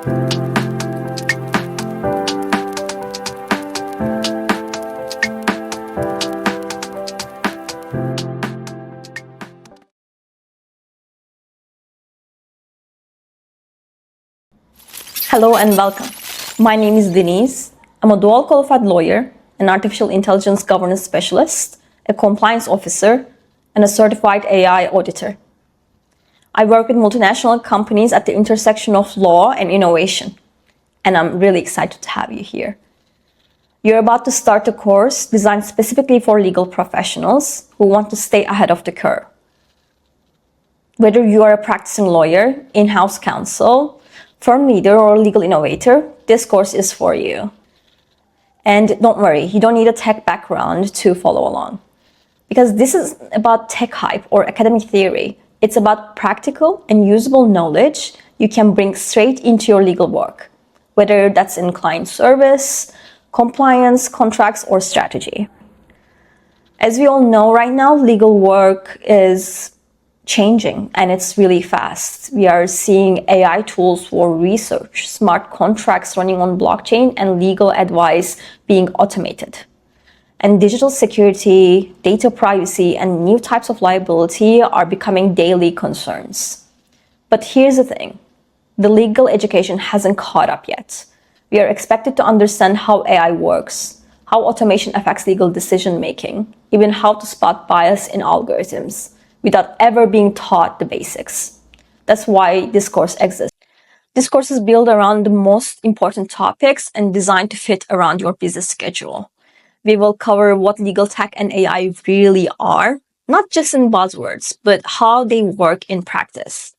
Hello and welcome. My name is Denise. I'm a dual qualified lawyer, an artificial intelligence governance specialist, a compliance officer, and a certified AI auditor. I work with multinational companies at the intersection of law and innovation, and I'm really excited to have you here. You're about to start a course designed specifically for legal professionals who want to stay ahead of the curve. Whether you are a practicing lawyer, in-house counsel, firm leader, or legal innovator, this course is for you. And don't worry, you don't need a tech background to follow along. Because this is about tech hype or academic theory. It's about practical and usable knowledge you can bring straight into your legal work, whether that's in client service, compliance, contracts, or strategy. As we all know right now, legal work is changing and it's really fast. We are seeing AI tools for research, smart contracts running on blockchain, and legal advice being automated. And digital security, data privacy, and new types of liability are becoming daily concerns. But here's the thing, the legal education hasn't caught up yet. We are expected to understand how AI works, how automation affects legal decision making, even how to spot bias in algorithms, without ever being taught the basics. That's why this course exists. This course is built around the most important topics and designed to fit around your busy schedule. We will cover what legal tech and AI really are, not just in buzzwords, but how they work in practice.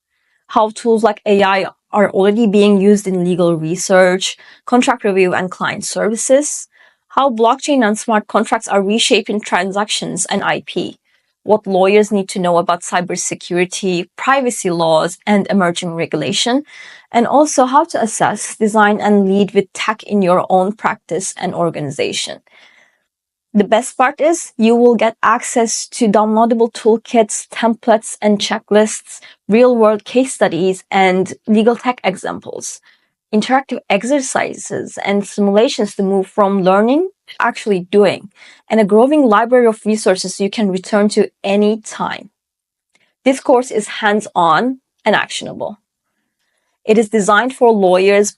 How tools like AI are already being used in legal research, contract review, and client services. How blockchain and smart contracts are reshaping transactions and IP. What lawyers need to know about cybersecurity, privacy laws, and emerging regulation, and also how to assess, design, and lead with tech in your own practice and organization. The best part is you will get access to downloadable toolkits, templates, and checklists, real-world case studies, and legal tech examples, interactive exercises and simulations to move from learning to actually doing, and a growing library of resources you can return to any time. This course is hands-on and actionable. It is designed for lawyers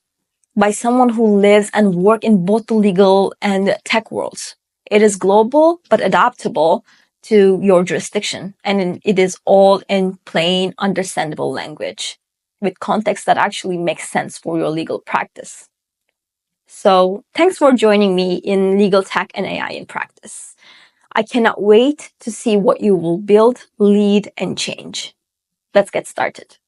by someone who lives and works in both the legal and tech worlds. It is global but adaptable to your jurisdiction, and it is all in plain, understandable language with context that actually makes sense for your legal practice. So thanks for joining me in Legal Tech and AI in Practice. I cannot wait to see what you will build, lead, and change. Let's get started.